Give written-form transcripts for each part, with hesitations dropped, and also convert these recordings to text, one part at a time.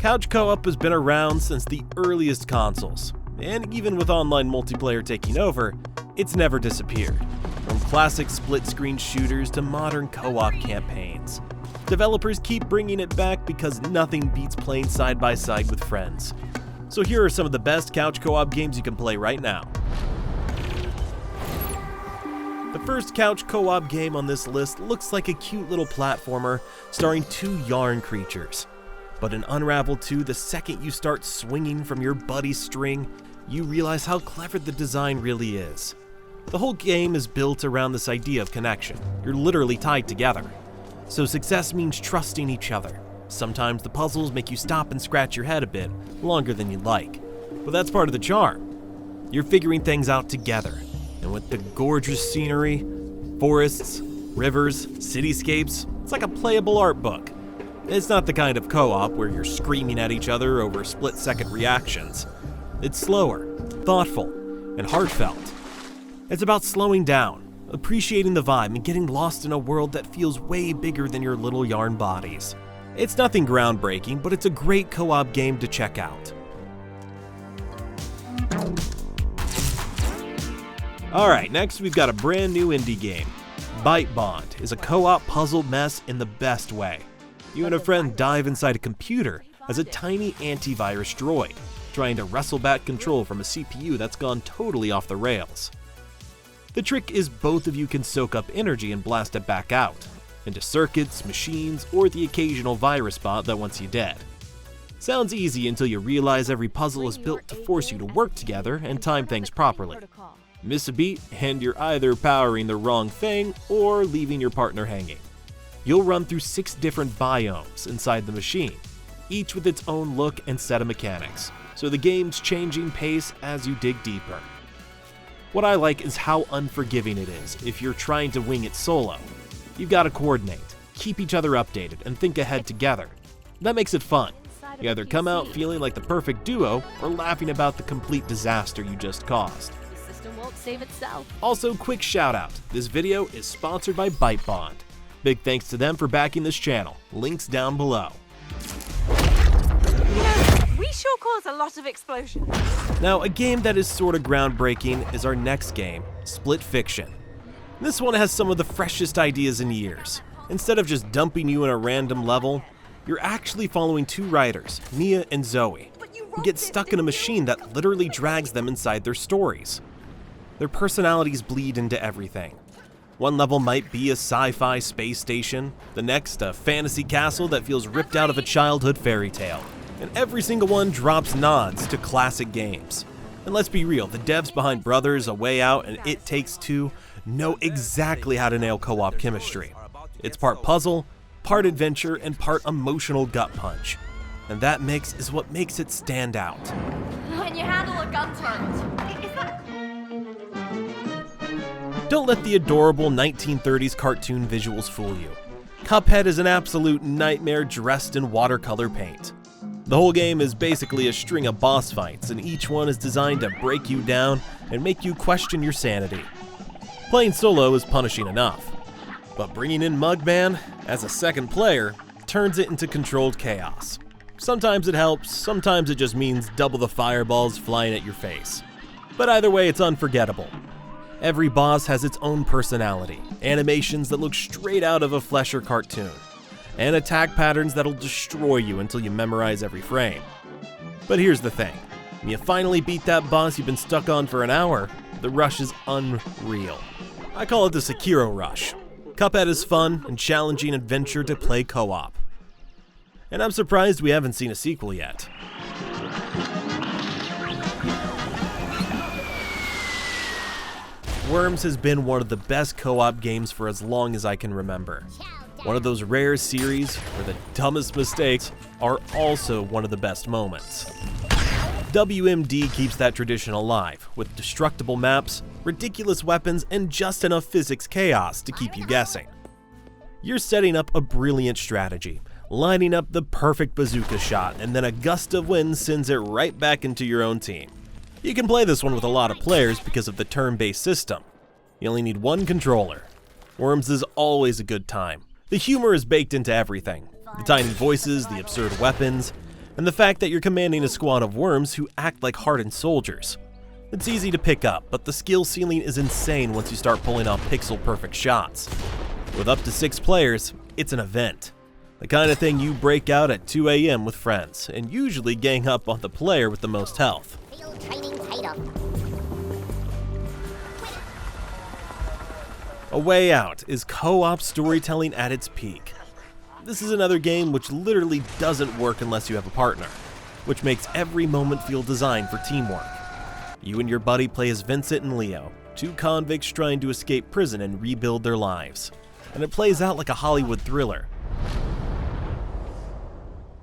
Couch co-op has been around since the earliest consoles, and even with online multiplayer taking over, it's never disappeared. From classic split-screen shooters to modern co-op campaigns, developers keep bringing it back because nothing beats playing side by side with friends. So here are some of the best couch co-op games you can play right now. The first couch co-op game on this list looks like a cute little platformer starring two yarn creatures. But in Unravel 2, the second you start swinging from your buddy's string, you realize how clever the design really is. The whole game is built around this idea of connection. You're literally tied together. So success means trusting each other. Sometimes the puzzles make you stop and scratch your head a bit longer than you'd like. But that's part of the charm. You're figuring things out together. And with the gorgeous scenery, forests, rivers, cityscapes, it's like a playable art book. It's not the kind of co-op where you're screaming at each other over split-second reactions. It's slower, thoughtful, and heartfelt. It's about slowing down, appreciating the vibe, and getting lost in a world that feels way bigger than your little yarn bodies. It's nothing groundbreaking, but it's a great co-op game to check out. Alright, next we've got a brand new indie game. Bytebond is a co-op puzzle mess in the best way. You and a friend dive inside a computer as a tiny antivirus droid, trying to wrestle back control from a CPU that's gone totally off the rails. The trick is both of you can soak up energy and blast it back out, into circuits, machines, or the occasional virus bot that wants you dead. Sounds easy until you realize every puzzle is built to force you to work together and time things properly. Miss a beat and you're either powering the wrong thing or leaving your partner hanging. You'll run through 6 different biomes inside the machine, each with its own look and set of mechanics, so the game's changing pace as you dig deeper. What I like is how unforgiving it is if you're trying to wing it solo. You've got to coordinate, keep each other updated, and think ahead together. That makes it fun. You either come out feeling like the perfect duo or laughing about the complete disaster you just caused. The system won't save itself. Also, quick shout out, this video is sponsored by Bytebond. Big thanks to them for backing this channel. Links down below. We sure cause a lot of explosions. Now, a game that is sort of groundbreaking is our next game, Split Fiction. This one has some of the freshest ideas in years. Instead of just dumping you in a random level, you're actually following 2 writers, Mia and Zoe, who get stuck in a machine that literally drags them inside their stories. Their personalities bleed into everything. One level might be a sci-fi space station, the next a fantasy castle that feels ripped out of a childhood fairy tale. And every single one drops nods to classic games. And let's be real, the devs behind Brothers, A Way Out, and It Takes Two know exactly how to nail co-op chemistry. It's part puzzle, part adventure, and part emotional gut punch. And that mix is what makes it stand out. When you handle a gun turret. Is that... Don't let the adorable 1930s cartoon visuals fool you. Cuphead is an absolute nightmare dressed in watercolor paint. The whole game is basically a string of boss fights, and each one is designed to break you down and make you question your sanity. Playing solo is punishing enough, but bringing in Mugman as a second player turns it into controlled chaos. Sometimes it helps, sometimes it just means double the fireballs flying at your face. But either way, it's unforgettable. Every boss has its own personality, animations that look straight out of a Fleischer cartoon, and attack patterns that'll destroy you until you memorize every frame. But here's the thing, when you finally beat that boss you've been stuck on for an hour, the rush is unreal. I call it the Sekiro rush. Cuphead is fun and challenging adventure to play co-op. And I'm surprised we haven't seen a sequel yet. Worms has been one of the best co-op games for as long as I can remember. One of those rare series where the dumbest mistakes are also one of the best moments. W.M.D keeps that tradition alive, with destructible maps, ridiculous weapons, and just enough physics chaos to keep you guessing. You're setting up a brilliant strategy, lining up the perfect bazooka shot, and then a gust of wind sends it right back into your own team. You can play this one with a lot of players because of the turn-based system. You only need one controller. Worms is always a good time. The humor is baked into everything. The tiny voices, the absurd weapons, and the fact that you're commanding a squad of worms who act like hardened soldiers. It's easy to pick up, but the skill ceiling is insane once you start pulling off pixel-perfect shots. With up to 6 players, it's an event. The kind of thing you break out at 2 AM with friends, and usually gang up on the player with the most health. Field training's paid off. A Way Out is co-op storytelling at its peak. This is another game which literally doesn't work unless you have a partner, which makes every moment feel designed for teamwork. You and your buddy play as Vincent and Leo, 2 convicts trying to escape prison and rebuild their lives, and it plays out like a Hollywood thriller.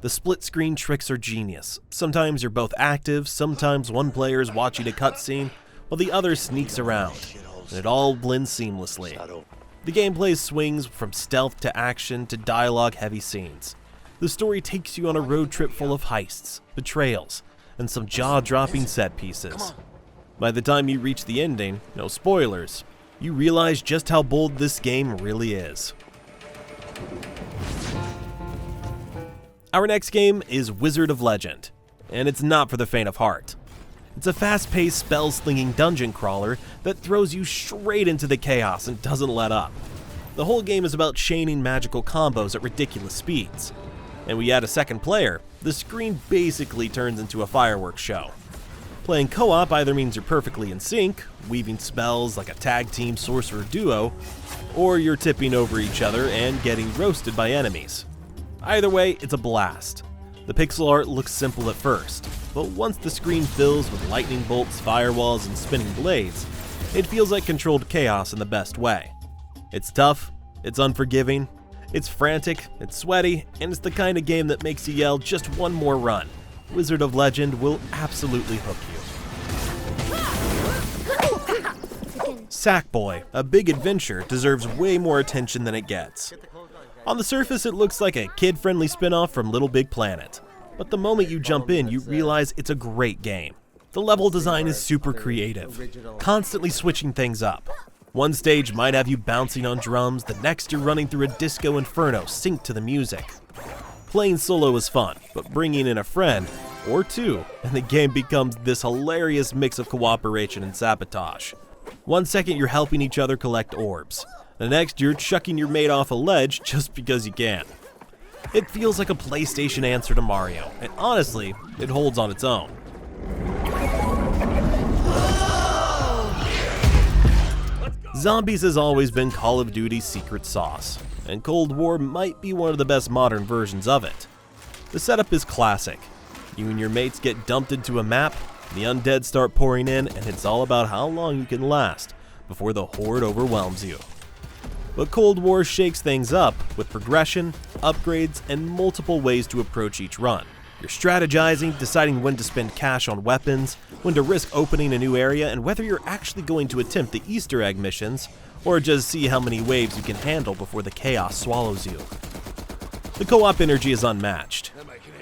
The split-screen tricks are genius. Sometimes you're both active, sometimes one player is watching a cutscene, while the other sneaks around, and it all blends seamlessly. The gameplay swings from stealth to action to dialogue-heavy scenes. The story takes you on a road trip full of heists, betrayals, and some jaw-dropping set pieces. By the time you reach the ending, no spoilers, you realize just how bold this game really is. Our next game is Wizard of Legend, and it's not for the faint of heart. It's a fast-paced, spell-slinging dungeon crawler that throws you straight into the chaos and doesn't let up. The whole game is about chaining magical combos at ridiculous speeds. And when you add a second player, the screen basically turns into a fireworks show. Playing co-op either means you're perfectly in sync, weaving spells like a tag team sorcerer duo, or you're tipping over each other and getting roasted by enemies. Either way, it's a blast. The pixel art looks simple at first, but once the screen fills with lightning bolts, firewalls, and spinning blades, it feels like controlled chaos in the best way. It's tough, it's unforgiving, it's frantic, it's sweaty, and it's the kind of game that makes you yell just one more run. Wizard of Legend will absolutely hook you. Sackboy, a big adventure, deserves way more attention than it gets. On the surface, it looks like a kid-friendly spin-off from Little Big Planet, but the moment you jump in, you realize it's a great game. The level design is super creative, constantly switching things up. One stage might have you bouncing on drums, the next you're running through a disco inferno synced to the music. Playing solo is fun, but bringing in a friend, or 2, and the game becomes this hilarious mix of cooperation and sabotage. One second you're helping each other collect orbs, the next you're chucking your mate off a ledge just because you can. It feels like a PlayStation answer to Mario, and honestly, it holds on its own. Zombies has always been Call of Duty's secret sauce, and Cold War might be one of the best modern versions of it. The setup is classic. You and your mates get dumped into a map, the undead start pouring in, and it's all about how long you can last before the horde overwhelms you. But Cold War shakes things up with progression, upgrades, and multiple ways to approach each run. You're strategizing, deciding when to spend cash on weapons, when to risk opening a new area, and whether you're actually going to attempt the Easter egg missions, or just see how many waves you can handle before the chaos swallows you. The co-op energy is unmatched.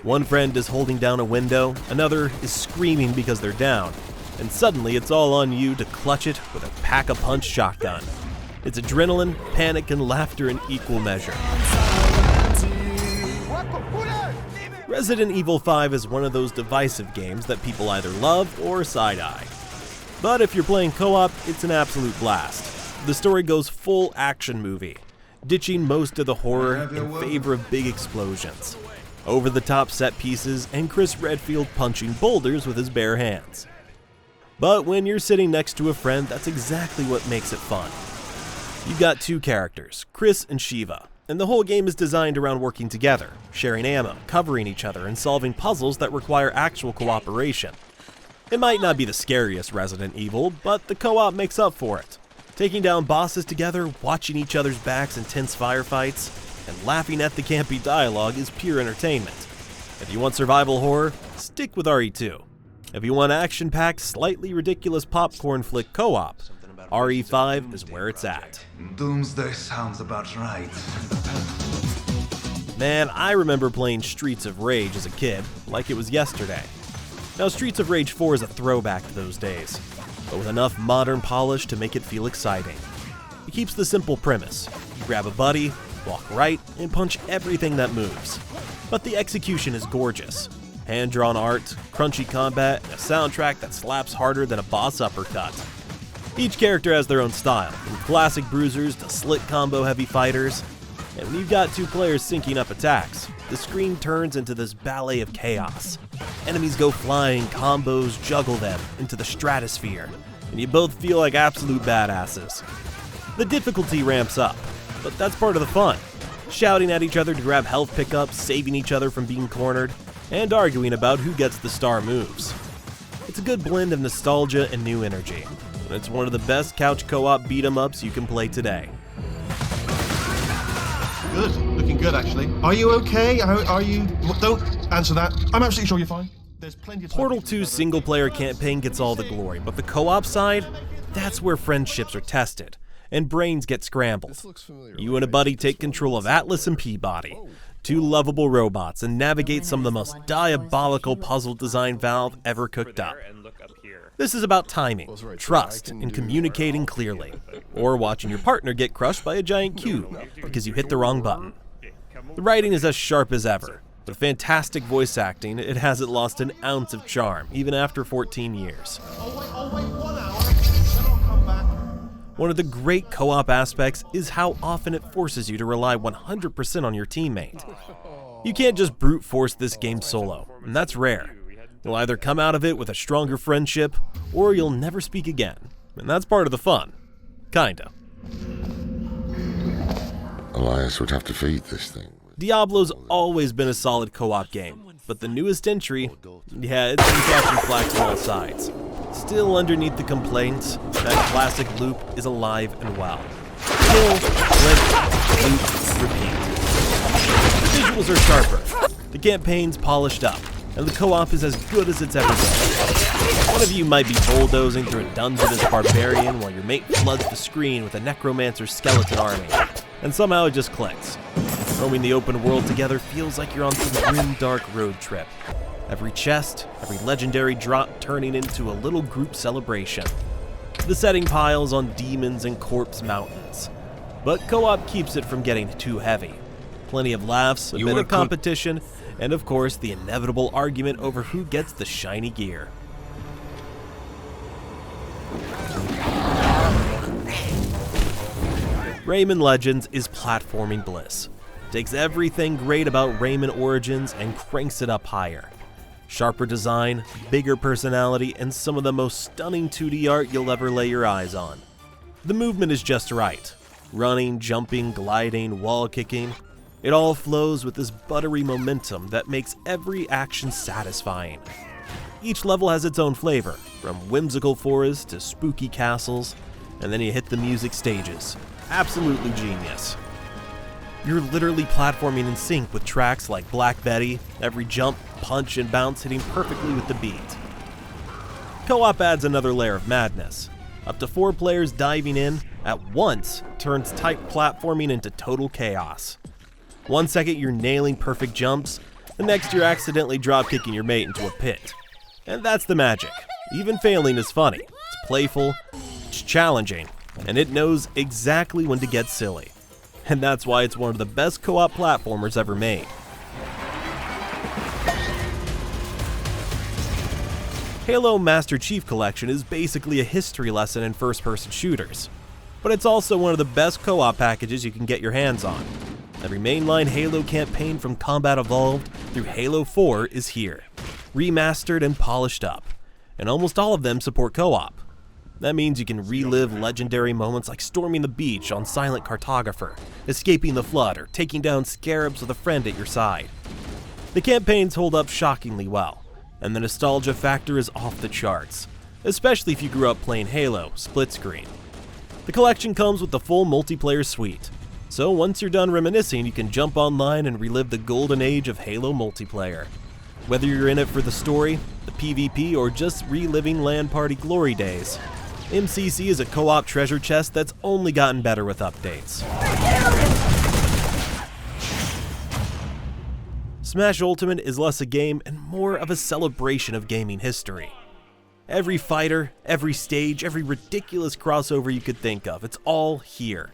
One friend is holding down a window, another is screaming because they're down, and suddenly it's all on you to clutch it with a pack-a-punch shotgun. It's adrenaline, panic, and laughter in equal measure. Resident Evil 5 is one of those divisive games that people either love or side-eye. But if you're playing co-op, it's an absolute blast. The story goes full action movie, ditching most of the horror in favor of big explosions, over-the-top set pieces, and Chris Redfield punching boulders with his bare hands. But when you're sitting next to a friend, that's exactly what makes it fun. You've got 2 characters, Chris and Shiva, and the whole game is designed around working together, sharing ammo, covering each other, and solving puzzles that require actual cooperation. It might not be the scariest Resident Evil, but the co-op makes up for it. Taking down bosses together, watching each other's backs in tense firefights, and laughing at the campy dialogue is pure entertainment. If you want survival horror, stick with RE2. If you want action-packed, slightly ridiculous popcorn flick co-op, RE5 is where it's at. Doomsday sounds about right. Man, I remember playing Streets of Rage as a kid, like it was yesterday. Now, Streets of Rage 4 is a throwback to those days, but with enough modern polish to make it feel exciting. It keeps the simple premise. You grab a buddy, walk right, and punch everything that moves. But the execution is gorgeous. hand-drawn art, crunchy combat, and a soundtrack that slaps harder than a boss uppercut. Each character has their own style, from classic bruisers to slick combo-heavy fighters. And when you've got two players syncing up attacks, the screen turns into this ballet of chaos. Enemies go flying, combos juggle them into the stratosphere, and you both feel like absolute badasses. The difficulty ramps up, but that's part of the fun. Shouting at each other to grab health pickups, saving each other from being cornered, and arguing about who gets the star moves. It's a good blend of nostalgia and new energy, and it's one of the best couch co-op beat-em-ups you can play today. Good, looking good actually. Are you okay? Are you? Don't answer that. I'm absolutely sure you're fine. There's plenty of time. Portal 2's single-player campaign gets all the glory, but the co-op side, that's where friendships are tested, and brains get scrambled. You and a buddy take control of Atlas and Peabody, two lovable robots, and navigate some of the most diabolical puzzle design Valve ever cooked up. This is about timing, trust, and communicating clearly, or watching your partner get crushed by a giant cube because you hit the wrong button. The writing is as sharp as ever. With fantastic voice acting, it hasn't lost an ounce of charm, even after 14 years. I'll wait 1 hour, then I'll come back. One of the great co-op aspects is how often it forces you to rely 100% on your teammate. You can't just brute force this game solo, and that's rare. You'll either come out of it with a stronger friendship, or you'll never speak again. And that's part of the fun. Kinda. Elias would have to feed this thing. Diablo's always been a solid co-op game, but the newest entry, yeah, it's been catching flack from all sides. Still underneath the complaints, that classic loop is alive and well. Kill, blink, loop, repeat. The visuals are sharper, the campaign's polished up, and the co-op is as good as it's ever been. One of you might be bulldozing through a dungeon as a barbarian while your mate floods the screen with a necromancer's skeleton army, and somehow it just clicks. Roaming the open world together feels like you're on some grim, dark road trip. Every chest, every legendary drop turning into a little group celebration. The setting piles on demons and corpse mountains. But co-op keeps it from getting too heavy. Plenty of laughs, a bit of competition, and of course the inevitable argument over who gets the shiny gear. Rayman Legends is platforming bliss. Takes everything great about Rayman Origins and cranks it up higher. Sharper design, bigger personality, and some of the most stunning 2D art you'll ever lay your eyes on. The movement is just right. Running, jumping, gliding, wall kicking. It all flows with this buttery momentum that makes every action satisfying. Each level has its own flavor, from whimsical forests to spooky castles, and then you hit the music stages. Absolutely genius. You're literally platforming in sync with tracks like Black Betty, every jump, punch, and bounce hitting perfectly with the beat. Co-op adds another layer of madness. Up to 4 players diving in at once turns tight platforming into total chaos. 1 second you're nailing perfect jumps, the next you're accidentally drop-kicking your mate into a pit. And that's the magic. Even failing is funny. It's playful, it's challenging, and it knows exactly when to get silly. And that's why it's one of the best co-op platformers ever made. Halo Master Chief Collection is basically a history lesson in first-person shooters, but it's also one of the best co-op packages you can get your hands on. Every mainline Halo campaign from Combat Evolved through Halo 4 is here, remastered and polished up, and almost all of them support co-op. That means you can relive legendary moments like storming the beach on Silent Cartographer, escaping the flood, or taking down scarabs with a friend at your side. The campaigns hold up shockingly well, and the nostalgia factor is off the charts, especially if you grew up playing Halo split screen. The collection comes with the full multiplayer suite, so once you're done reminiscing, you can jump online and relive the golden age of Halo multiplayer. Whether you're in it for the story, the PvP, or just reliving LAN party glory days, MCC is a co-op treasure chest that's only gotten better with updates. Smash Ultimate is less a game and more of a celebration of gaming history. Every fighter, every stage, every ridiculous crossover you could think of, it's all here.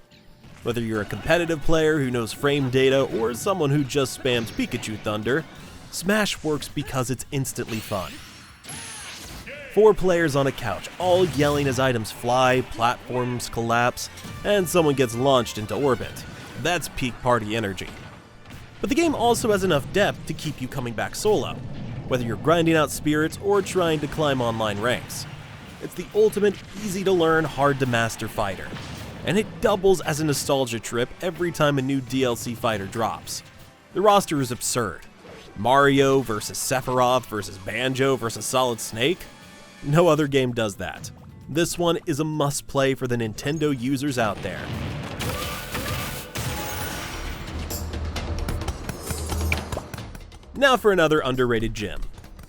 Whether you're a competitive player who knows frame data or someone who just spams Pikachu Thunder, Smash works because it's instantly fun. 4 players on a couch, all yelling as items fly, platforms collapse, and someone gets launched into orbit. That's peak party energy. But the game also has enough depth to keep you coming back solo, whether you're grinding out spirits or trying to climb online ranks. It's the ultimate easy-to-learn, hard-to-master fighter, and it doubles as a nostalgia trip every time a new DLC fighter drops. The roster is absurd. Mario versus Sephiroth versus Banjo versus Solid Snake? No other game does that. This one is a must-play for the Nintendo users out there. Now for another underrated gem.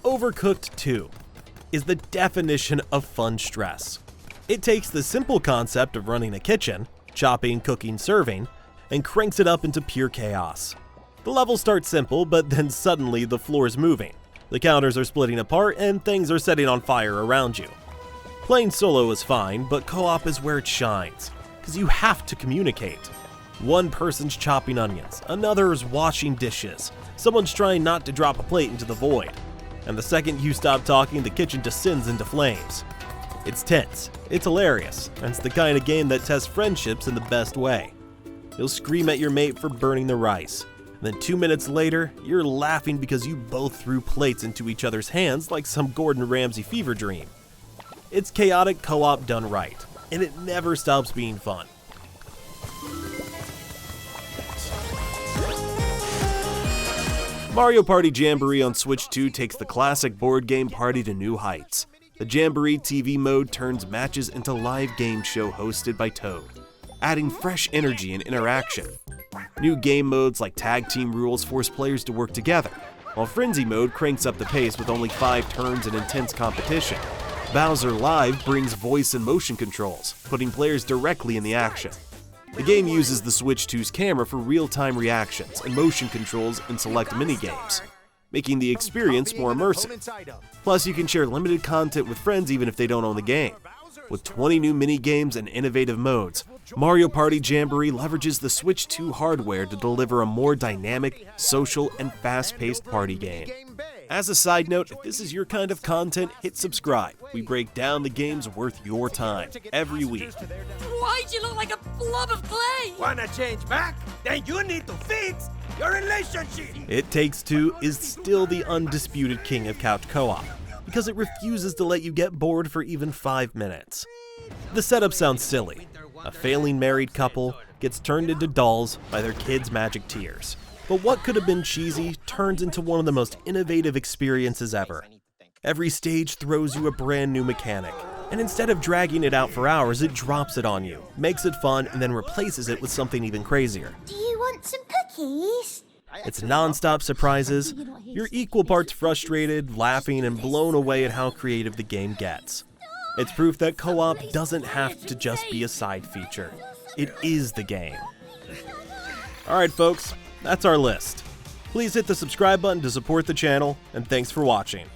Overcooked 2 is the definition of fun stress. It takes the simple concept of running a kitchen, chopping, cooking, serving, and cranks it up into pure chaos. The levels start simple, but then suddenly the floor is moving. The counters are splitting apart and things are setting on fire around you. Playing solo is fine, but co-op is where it shines, because you have to communicate. One person's chopping onions, another's washing dishes, someone's trying not to drop a plate into the void, and the second you stop talking, the kitchen descends into flames. It's tense, it's hilarious, and it's the kind of game that tests friendships in the best way. You'll scream at your mate for burning the rice, and then 2 minutes later, you're laughing because you both threw plates into each other's hands like some Gordon Ramsay fever dream. It's chaotic co-op done right, and it never stops being fun. Mario Party Jamboree on Switch 2 takes the classic board game party to new heights. The Jamboree TV mode turns matches into live game show hosted by Toad, adding fresh energy and interaction. New game modes like tag team rules force players to work together, while Frenzy mode cranks up the pace with only 5 turns and intense competition. Bowser Live brings voice and motion controls, putting players directly in the action. The game uses the Switch 2's camera for real-time reactions and motion controls in select minigames, making the experience more immersive. Plus, you can share limited content with friends even if they don't own the game. With 20 new minigames and innovative modes, Mario Party Jamboree leverages the Switch 2 hardware to deliver a more dynamic, social, and fast-paced party game. As a side note, if this is your kind of content, hit subscribe. We break down the games worth your time every week. Why'd you look like a blob of clay? Wanna change back? Then you need to fix your relationship! It Takes Two is still the undisputed king of couch co-op, because it refuses to let you get bored for even 5 minutes. The setup sounds silly. A failing married couple gets turned into dolls by their kids' magic tears. But what could have been cheesy turns into one of the most innovative experiences ever. Every stage throws you a brand new mechanic, and instead of dragging it out for hours, it drops it on you, makes it fun, and then replaces it with something even crazier. Do you want some cookies? It's non-stop surprises. You're equal parts frustrated, laughing, and blown away at how creative the game gets. It's proof that co-op doesn't have to just be a side feature. It is the game. Alright folks, that's our list. Please hit the subscribe button to support the channel, and thanks for watching.